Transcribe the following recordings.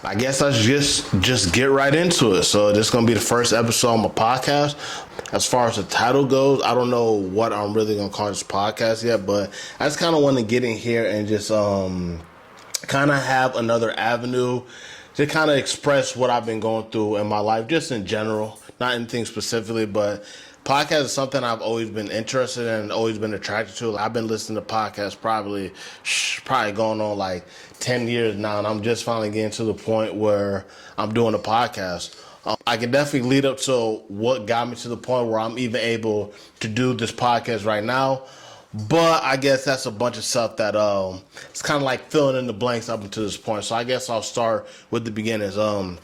I guess let's just get right into it. So this is gonna be the first episode of my podcast. As far as the title goes, I don't know what I'm really gonna call this podcast yet, but I just kind of want to get in here and just kind of have another avenue to kind of express what I've been going through in my life, just in general, not anything specifically, but podcast is something I've always been interested in and always been attracted to. I've been listening to podcasts probably going on like 10 years now, and I'm just finally getting to the point where I'm doing a podcast. I can definitely lead up to what got me to the point where I'm even able to do this podcast right now. But I guess that's a bunch of stuff that it's kind of like filling in the blanks up until this point. So I guess I'll start with the beginnings. I'm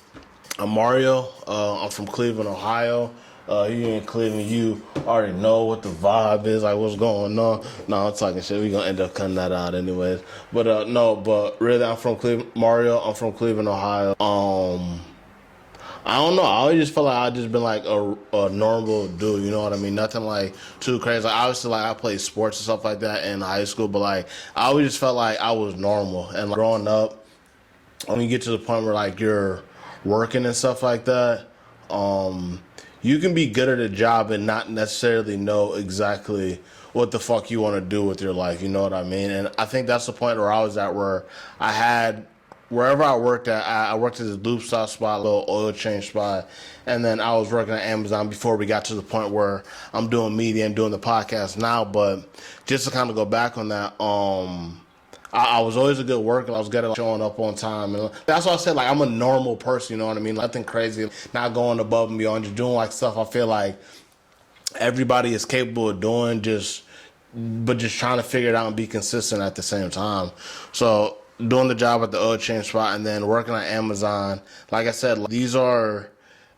Mario. I'm from Cleveland, Ohio. Here in Cleveland, you already know what the vibe is, like what's going on. No, I'm talking shit. We're going to end up cutting that out anyways. But no, but really, I'm from Cleveland. Mario, I'm from Cleveland, Ohio. I don't know. I always just felt like I've just been like a normal dude, you know what I mean? Nothing like too crazy. Like, obviously, like I played sports and stuff like that in high school, but like I always just felt like I was normal. And like, growing up, when you get to the point where like you're working and stuff like that, you can be good at a job and not necessarily know exactly what the fuck you want to do with your life, you know what I mean? And I think that's the point where I was at, where wherever I worked at, I worked at this lube stop spot, a little oil change spot, and then I was working at Amazon before we got to the point where I'm doing media and doing the podcast now. But just to kind of go back on that, I was always a good worker. I was good at showing up on time, and that's why I said like I'm a normal person. You know what I mean? Nothing crazy, not going above and beyond, just doing like stuff I feel like everybody is capable of doing, but just trying to figure it out and be consistent at the same time. So doing the job at the oil change spot and then working at Amazon, like I said, these are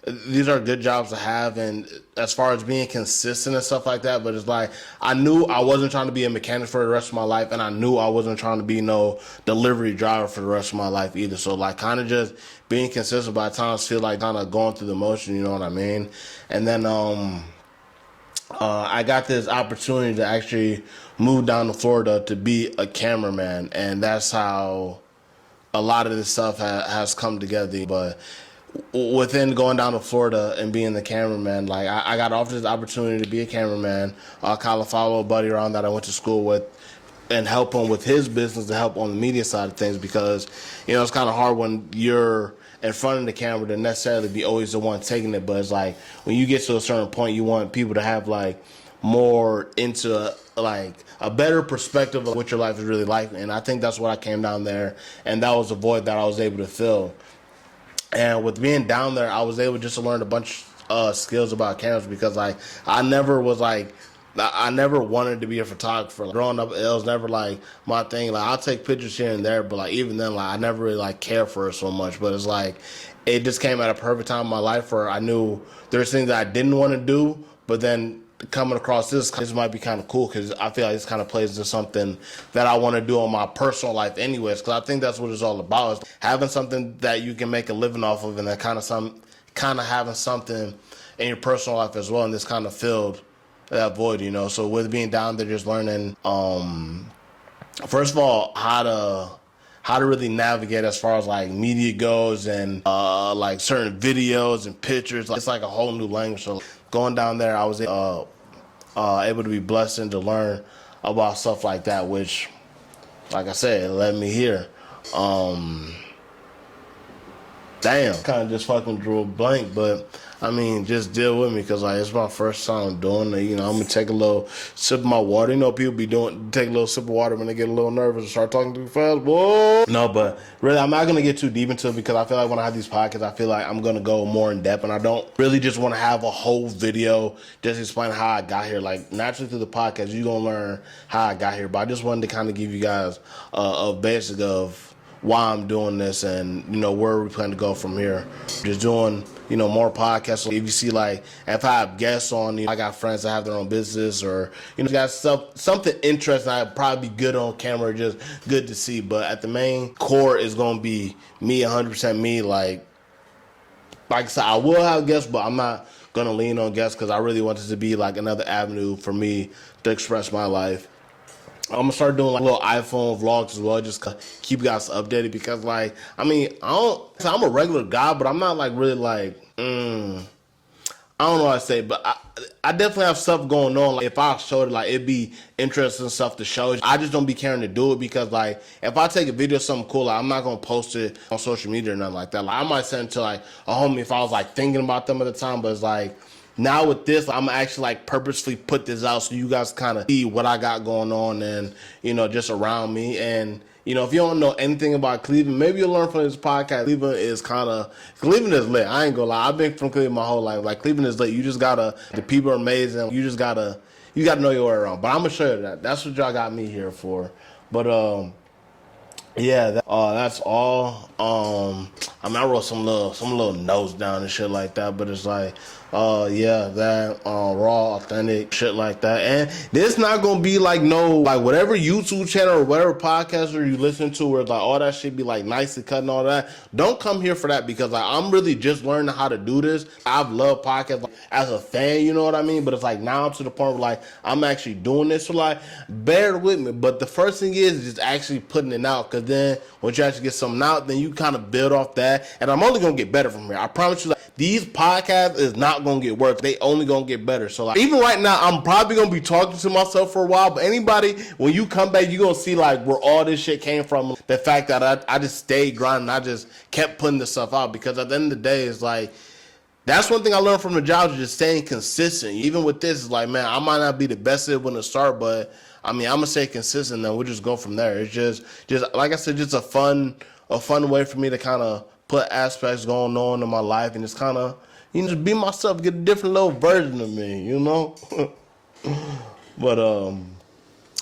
good jobs to have, and as far as being consistent and stuff like that. But it's like I knew I wasn't trying to be a mechanic for the rest of my life, and I knew I wasn't trying to be no delivery driver for the rest of my life either. So like kind of just being consistent, by times feel like kind of going through the motion, you know what I mean? And then I got this opportunity to actually move down to Florida to be a cameraman, and that's how a lot of this stuff has come together. But within going down to Florida and being the cameraman, like I got offered this opportunity to be a cameraman. I kind of follow a buddy around that I went to school with and help him with his business, to help on the media side of things, because you know it's kind of hard when you're in front of the camera to necessarily be always the one taking it. But it's like when you get to a certain point, you want people to have like more into like a better perspective of what your life is really like. And I think that's what I came down there, and that was a void that I was able to fill. And with being down there, I was able just to learn a bunch of skills about cameras, because like I never wanted to be a photographer. Like, growing up, it was never like my thing. Like I'll take pictures here and there, but like even then, like I never really like cared for it so much. But it's like it just came at a perfect time in my life where I knew there's things that I didn't want to do, but then coming across this might be kind of cool, because I feel like this kind of plays into something that I want to do in my personal life anyways, because I think that's what it's all about, is having something that you can make a living off of, and then kind of having something in your personal life as well, and this kind of filled that void, you know. So with being down there, just learning first of all how to really navigate as far as like media goes, and like certain videos and pictures. It's like a whole new language. So going down there, I was able to be blessed and to learn about stuff like that, which, like I said, it led me here. Damn, kind of just fucking drew a blank, but I mean, just deal with me, because like it's my first time doing it. You know, I'm gonna take a little sip of my water. You know, people take a little sip of water when they get a little nervous and start talking too fast. Whoa. No, but really, I'm not gonna get too deep into it, because I feel like when I have these podcasts, I feel like I'm gonna go more in depth, and I don't really just want to have a whole video just explaining how I got here. Like naturally through the podcast, you're gonna learn how I got here, but I just wanted to kind of give you guys a basic of why I'm doing this, and you know where we plan to go from here. Just doing, you know, more podcasts. If you see, like, if I have guests on, you know, I got friends that have their own business, or you know, got something interesting, I'd probably be good on camera, just good to see. But at the main core is gonna be me, 100% me. Like I said, I will have guests, but I'm not gonna lean on guests, because I really want this to be like another avenue for me to express my life. I'm gonna start doing like little iPhone vlogs as well, just to keep you guys updated. Because like, I mean, I'm a regular guy, but I'm not like really like, I don't know what I say, but I definitely have stuff going on. Like if I showed it, like it'd be interesting stuff to show. I just don't be caring to do it because like if I take a video of something cool, like, I'm not gonna post it on social media or nothing like that. Like I might send it to like a homie if I was like thinking about them at the time, but it's like now with this, I'm actually like purposely put this out so you guys kind of see what I got going on and just around me. And if you don't know anything about Cleveland, maybe you'll learn from this podcast. Cleveland is lit. I ain't gonna lie. I've been from Cleveland my whole life. Like Cleveland is lit. The people are amazing. You gotta know your way around. But I'm gonna show you that. That's what y'all got me here for. But yeah, that's all. I wrote some little notes down and shit like that, but it's like, yeah, that raw, authentic shit like that. And this not gonna be like whatever YouTube channel or whatever podcaster you listen to, where like all that shit be like nicely cut and all that. Don't come here for that because like I'm really just learning how to do this. I've loved podcasts like, as a fan, you know what I mean. But it's like now I'm to the point where like I'm actually doing this, so like bear with me. But the first thing is just actually putting it out, because then once you actually get something out, then you kind of build off that. And I'm only gonna get better from here. I promise you. Like, these podcasts is not gonna get worse. They only gonna get better. So like even right now, I'm probably gonna be talking to myself for a while. But anybody, when you come back, you gonna see like where all this shit came from. The fact that I just stayed grinding. I just kept putting this stuff out, because at the end of the day, it's like that's one thing I learned from the job, is just staying consistent. Even with this, it's like, man, I might not be the best at it when to start, but I mean, I'm gonna stay consistent, and we'll just go from there. It's just like I said, just a fun way for me to kind of put aspects going on in my life, and just kind of just be myself, get a different little version of me, But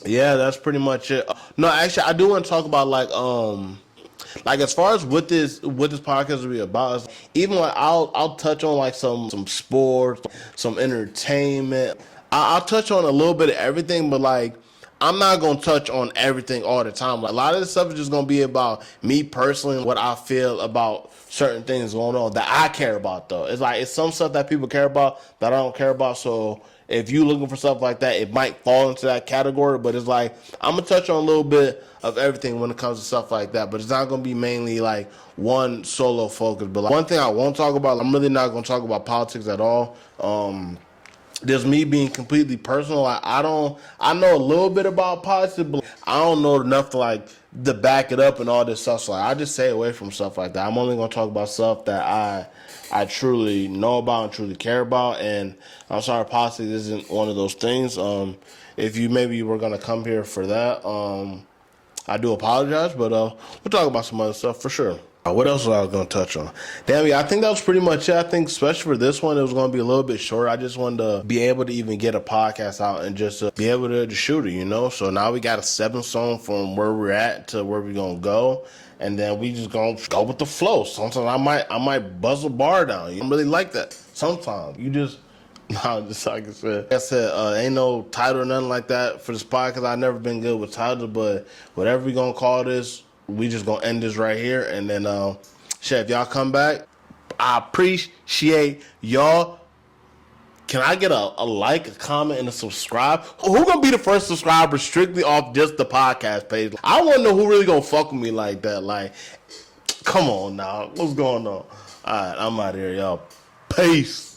yeah, that's pretty much it. No, actually, I do want to talk about like as far as what this podcast will be about, even like I'll touch on like some sports, some entertainment. I'll touch on a little bit of everything, but like I'm not gonna touch on everything all the time. Like, a lot of this stuff is just gonna be about me personally and what I feel about certain things going on that I care about. Though it's some stuff that people care about that I don't care about. So if you looking for stuff like that, it might fall into that category. But it's like I'm gonna touch on a little bit of everything when it comes to stuff like that. But it's not gonna be mainly like one solo focus. But like, one thing I won't talk about, I'm really not gonna talk about politics at all. There's me being completely personal. I know a little bit about politics, but I don't know enough to back it up and all this stuff. So I just stay away from stuff like that. I'm only gonna talk about stuff that I truly know about and truly care about. And I'm sorry, politics isn't one of those things. If you maybe were gonna come here for that, I do apologize, but we'll talk about some other stuff for sure. What else was I going to touch on? Damn, yeah, I think that was pretty much it. I think especially for this one, it was going to be a little bit short. I just wanted to be able to even get a podcast out and just be able to shoot it, So now we got a stepping stone from where we're at to where we're going to go. And then we just going to go with the flow. Sometimes I might buzz a bar down. You really like that. Sometimes you just... No, just like I said, ain't no title or nothing like that for this podcast. I've never been good with titles, but whatever we going to call this, we just gonna end this right here, and then if y'all come back, I appreciate y'all. Can I get a like, a comment, and a subscribe? Who gonna be the first subscriber strictly off just the podcast page? I want to know who really gonna fuck with me like that. Like, come on now, what's going on? All right, I'm out of here, y'all. Peace.